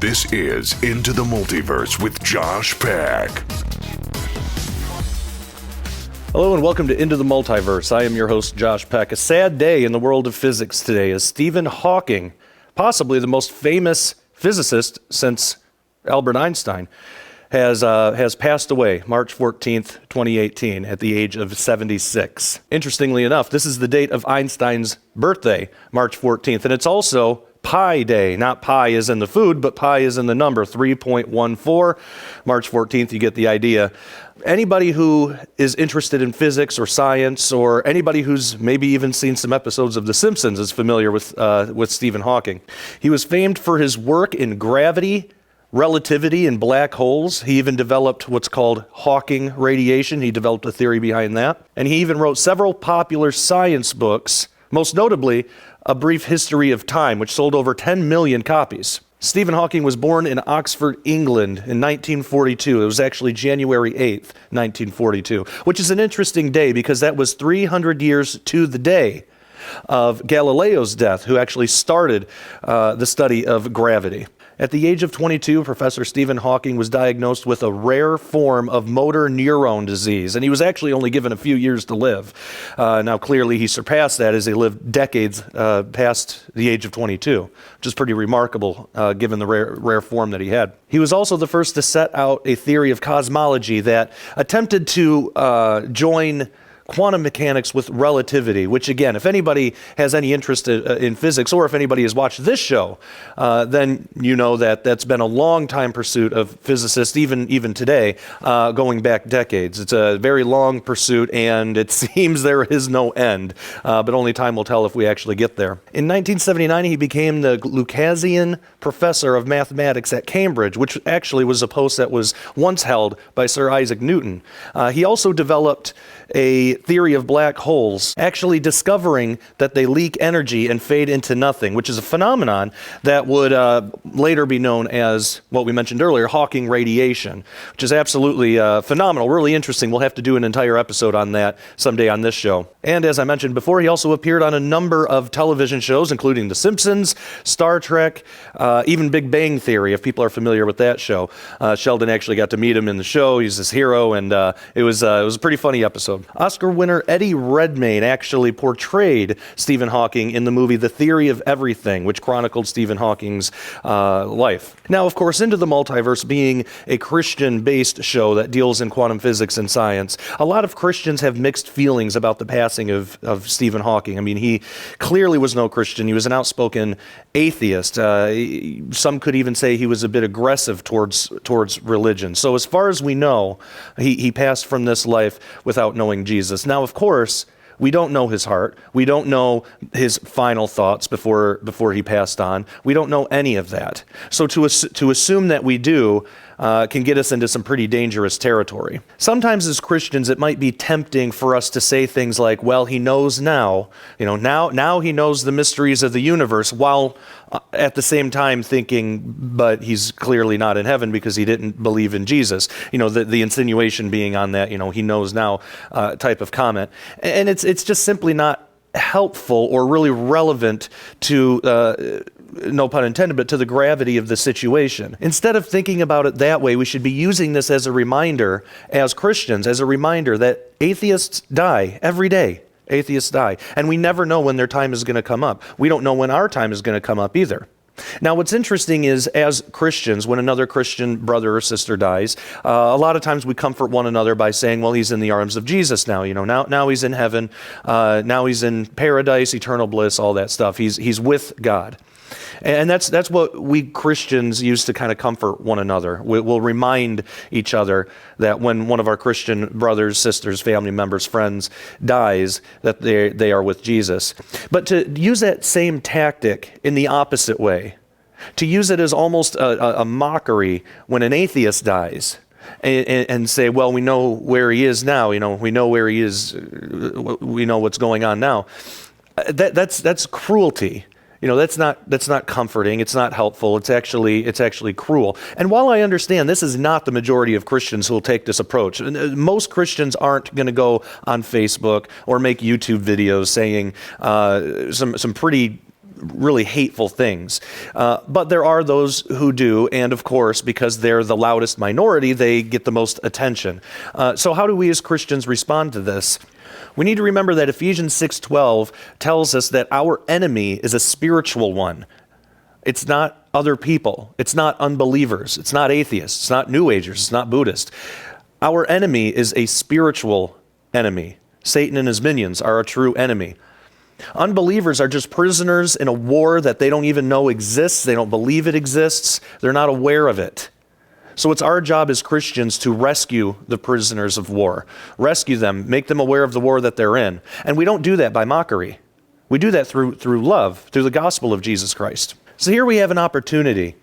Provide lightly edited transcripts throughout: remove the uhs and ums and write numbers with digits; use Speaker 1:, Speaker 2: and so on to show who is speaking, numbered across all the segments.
Speaker 1: This is Into the Multiverse with Josh Peck.
Speaker 2: Hello and welcome to Into the Multiverse. I am your host, Josh Peck. A sad day in the world of physics today as Stephen Hawking, possibly the most famous physicist since Albert Einstein, has passed away March 14th, 2018 at the age of 76. Interestingly enough, this is the date of Einstein's birthday, March 14th, and it's also Pi Day. Not pi as in the food, but pi as in the number, 3.14. March 14th, you get the idea. Anybody who is interested in physics or science, or anybody who's maybe even seen some episodes of The Simpsons is familiar with Stephen Hawking. He was famed for his work in gravity, relativity, and black holes. He even developed what's called Hawking radiation. He developed a theory behind that. And he even wrote several popular science books, most notably A Brief History of Time, which sold over 10 million copies. Stephen Hawking was born in Oxford, England in 1942. It was actually January 8th, 1942, which is an interesting day because that was 300 years to the day of Galileo's death, who actually started the study of gravity. At the age of 22, Professor Stephen Hawking was diagnosed with a rare form of motor neuron disease, and he was actually only given a few years to live. Now, clearly, he surpassed that as he lived decades past the age of 22, which is pretty remarkable given the rare form that he had. He was also the first to set out a theory of cosmology that attempted to join quantum mechanics with relativity, which again, if anybody has any interest in physics, or if anybody has watched this show, then you know that that's been a long time pursuit of physicists, even today, going back decades. It's a very long pursuit, and it seems there is no end, but only time will tell if we actually get there. In 1979, he became the Lucasian Professor of Mathematics at Cambridge, which actually was a post that was once held by Sir Isaac Newton. He also developed a theory of black holes, actually discovering that they leak energy and fade into nothing, which is a phenomenon that would later be known as what we mentioned earlier, Hawking radiation, which is absolutely phenomenal, really interesting. We'll have to do an entire episode on that someday on this show. And as I mentioned before, he also appeared on a number of television shows, including The Simpsons, Star Trek, even Big Bang Theory, if people are familiar with that show. Sheldon actually got to meet him in the show. He's his hero, and it was a pretty funny episode. Oscar winner Eddie Redmayne actually portrayed Stephen Hawking in the movie The Theory of Everything, which chronicled Stephen Hawking's life. Now, of course, Into the Multiverse being a Christian-based show that deals in quantum physics and science, a lot of Christians have mixed feelings about the passing of Stephen Hawking. I mean, he clearly was no Christian. He was an outspoken atheist. Some could even say he was a bit aggressive towards religion. So as far as we know, he passed from this life without knowing Jesus. Now, of course, we don't know his heart. We don't know his final thoughts before he passed on. We don't know any of that. So to assume that we do can get us into some pretty dangerous territory. Sometimes as Christians, it might be tempting for us to say things like, well, he knows now, now he knows the mysteries of the universe, while at the same time thinking, but he's clearly not in heaven because he didn't believe in Jesus. The insinuation being on that, he knows now type of comment. And it's just simply not helpful or really relevant to no pun intended, but to the gravity of the situation. Instead of thinking about it that way, we should be using this as a reminder, as Christians, as a reminder that atheists die every day. Atheists die. And we never know when their time is going to come up. We don't know when our time is going to come up either. Now, what's interesting is, as Christians, when another Christian brother or sister dies, a lot of times we comfort one another by saying, well, he's in the arms of Jesus now. Now he's in heaven. Now he's in paradise, eternal bliss, all that stuff. He's with God. And that's what we Christians use to kind of comfort one another. We'll remind each other that when one of our Christian brothers, sisters, family members, friends dies, that they are with Jesus. But to use that same tactic in the opposite way, to use it as almost a mockery when an atheist dies, and say, well, we know where he is now, we know where he is, we know what's going on now. That's cruelty. That's not comforting. It's not helpful. It's actually cruel. And while I understand this is not the majority of Christians who will take this approach, most Christians aren't going to go on Facebook or make YouTube videos saying some pretty really hateful things. But there are those who do, and of course, because they're the loudest minority, they get the most attention. So how do we as Christians respond to this? We need to remember that Ephesians 6:12 tells us that our enemy is a spiritual one. It's not other people. It's not unbelievers. It's not atheists. It's not New Agers. It's not Buddhists. Our enemy is a spiritual enemy. Satan and his minions are a true enemy. Unbelievers are just prisoners in a war that they don't even know exists. They don't believe it exists. They're not aware of it. So it's our job as Christians to rescue the prisoners of war. Rescue them, make them aware of the war that they're in. And we don't do that by mockery. We do that through love, through the gospel of Jesus Christ. So here we have an opportunity.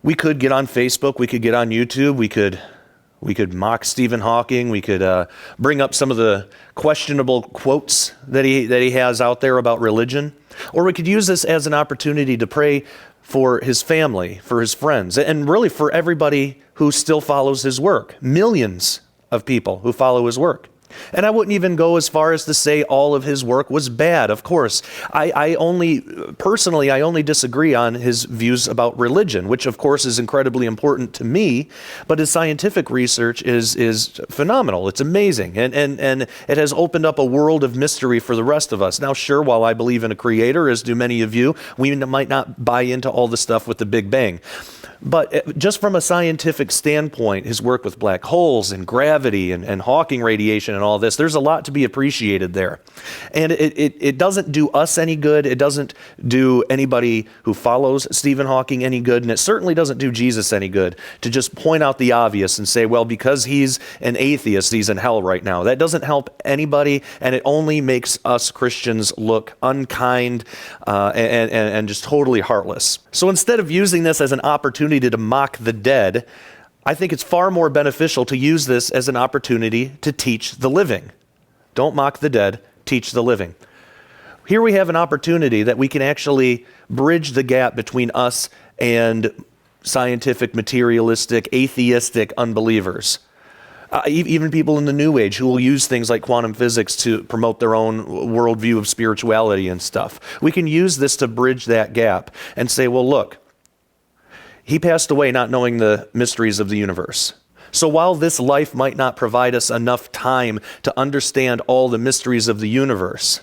Speaker 2: We could get on Facebook, we could get on YouTube, we could mock Stephen Hawking, we could bring up some of the questionable quotes that he has out there about religion, or we could use this as an opportunity to pray for his family, for his friends, and really for everybody who still follows his work. Millions of people who follow his work. And I wouldn't even go as far as to say all of his work was bad, of course. I only disagree on his views about religion, which of course is incredibly important to me, but his scientific research is phenomenal. It's amazing, and it has opened up a world of mystery for the rest of us. Now, sure, while I believe in a creator, as do many of you, we might not buy into all the stuff with the Big Bang. But just from a scientific standpoint, his work with black holes and gravity and Hawking radiation and all this, there's a lot to be appreciated there. And it doesn't do us any good. It doesn't do anybody who follows Stephen Hawking any good. And it certainly doesn't do Jesus any good to just point out the obvious and say, well, because he's an atheist, he's in hell right now. That doesn't help anybody, and it only makes us Christians look unkind and just totally heartless. So instead of using this as an opportunity to mock the dead, I think it's far more beneficial to use this as an opportunity to teach the living. Don't mock the dead, teach the living. Here we have an opportunity that we can actually bridge the gap between us and scientific, materialistic, atheistic unbelievers. Even people in the New Age who will use things like quantum physics to promote their own worldview of spirituality and stuff. We can use this to bridge that gap and say, well, look, he passed away not knowing the mysteries of the universe. So while this life might not provide us enough time to understand all the mysteries of the universe,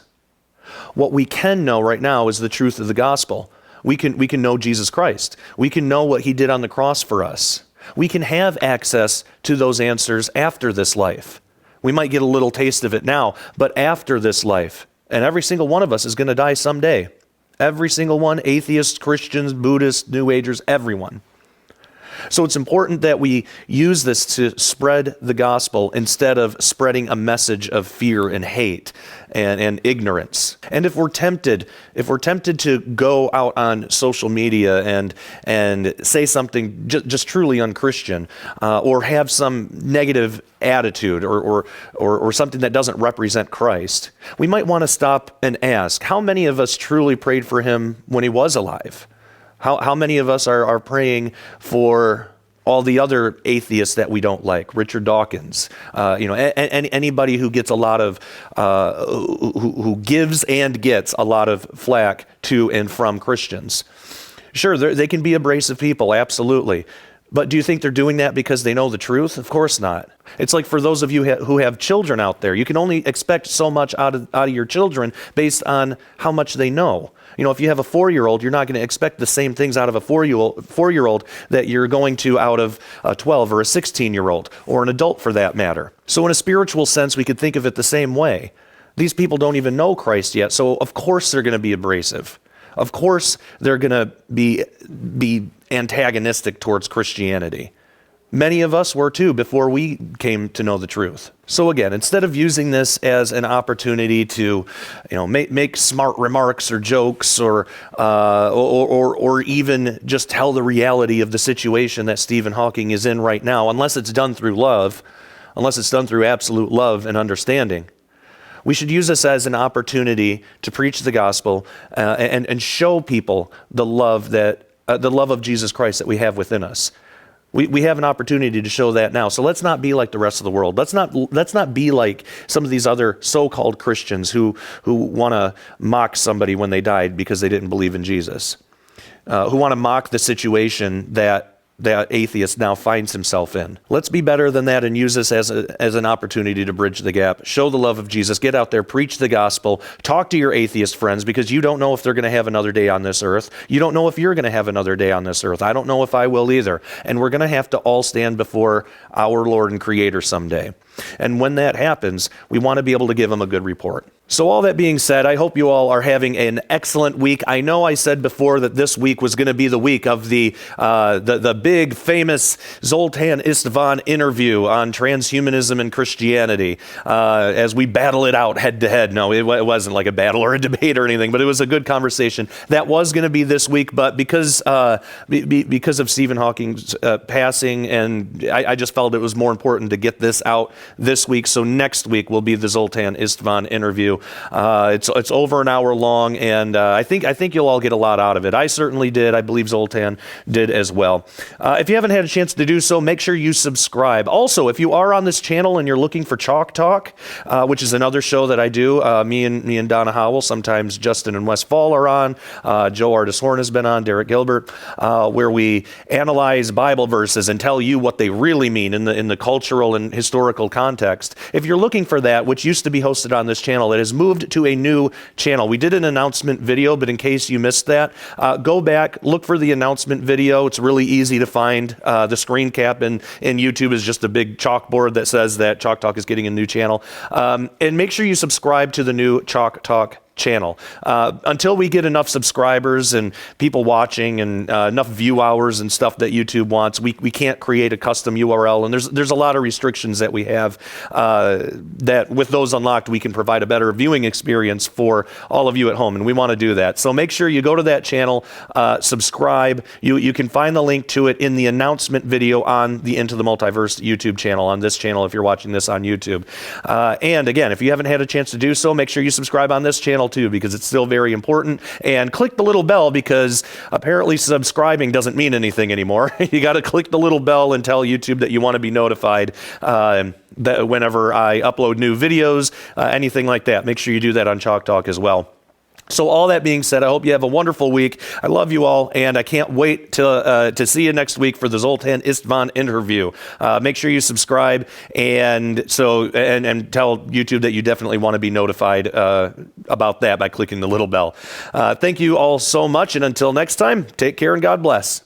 Speaker 2: what we can know right now is the truth of the gospel. We can know Jesus Christ. We can know what he did on the cross for us. We can have access to those answers after this life. We might get a little taste of it now, but after this life, and every single one of us is going to die someday. Every single one, atheists, Christians, Buddhists, New Agers, everyone. So it's important that we use this to spread the gospel instead of spreading a message of fear and hate and ignorance. And if we're tempted to go out on social media and say something just truly unchristian, or have some negative attitude or something that doesn't represent Christ, we might want to stop and ask, how many of us truly prayed for him when he was alive? How many of us are praying for all the other atheists that we don't like? Richard Dawkins, anybody who gets a lot of, who gives and gets a lot of flack to and from Christians. Sure, they can be abrasive people, absolutely. But do you think they're doing that because they know the truth? Of course not. It's like for those of you who have children out there, you can only expect so much out of your children based on how much they know. You know, if you have a 4-year-old, you're not going to expect the same things out of a 4-year-old that you're going to out of a 12 or a 16-year-old, or an adult for that matter. So in a spiritual sense, we could think of it the same way. These people don't even know Christ yet, so of course they're going to be abrasive. Of course they're going to be antagonistic towards Christianity. Many of us were too before we came to know the truth. So again, instead of using this as an opportunity to, make smart remarks or jokes or even just tell the reality of the situation that Stephen Hawking is in right now, unless it's done through love, unless it's done through absolute love and understanding, we should use this as an opportunity to preach the gospel and show people the love of Jesus Christ that we have within us. We have an opportunity to show that now. So let's not be like the rest of the world. Let's not be like some of these other so-called Christians who want to mock somebody when they died because they didn't believe in Jesus, who want to mock the situation that atheist now finds himself in. Let's be better than that and use this as an opportunity to bridge the gap. Show the love of Jesus. Get out there, preach the gospel, talk to your atheist friends, because you don't know if they're going to have another day on this earth. You don't know if you're going to have another day on this earth. I don't know if I will either. And we're going to have to all stand before our Lord and Creator someday. And when that happens, we want to be able to give him a good report. So all that being said, I hope you all are having an excellent week. I know I said before that this week was going to be the week of the big famous Zoltan Istvan interview on transhumanism and Christianity as we battle it out head to head. No, it wasn't like a battle or a debate or anything, but it was a good conversation. That was going to be this week, but because of Stephen Hawking's passing, and I just felt it was more important to get this out this week. So next week will be the Zoltan Istvan interview. It's over an hour long, and I think you'll all get a lot out of it. I certainly did. I believe Zoltan did as well. If you haven't had a chance to do so, make sure you subscribe. Also, if you are on this channel and you're looking for Chalk Talk, which is another show that I do, me and Donna Howell, sometimes Justin and Wes Fall are on. Joe Artis Horn has been on, Derek Gilbert, where we analyze Bible verses and tell you what they really mean in the cultural and historical context. If you're looking for that, which used to be hosted on this channel, it has moved to a new channel. We did an announcement video, but in case you missed that, go back, look for the announcement video. It's really easy to find. The screen cap in YouTube is just a big chalkboard that says that Chalk Talk is getting a new channel. And make sure you subscribe to the new Chalk Talk channel. Until we get enough subscribers and people watching and enough view hours and stuff that YouTube wants, we can't create a custom URL. And there's a lot of restrictions that we have that with those unlocked, we can provide a better viewing experience for all of you at home. And we want to do that. So make sure you go to that channel, subscribe. You can find the link to it in the announcement video on the Into the Multiverse YouTube channel, on this channel if you're watching this on YouTube. And again, if you haven't had a chance to do so, make sure you subscribe on this channel too, because it's still very important. And click the little bell, because apparently subscribing doesn't mean anything anymore. You got to click the little bell and tell YouTube that you want to be notified that whenever I upload new videos, anything like that. Make sure you do that on Chalk Talk as well. So all that being said, I hope you have a wonderful week. I love you all, and I can't wait to see you next week for the Zoltan Istvan interview. Make sure you subscribe and tell YouTube that you definitely want to be notified about that by clicking the little bell. Thank you all so much, and until next time, take care and God bless.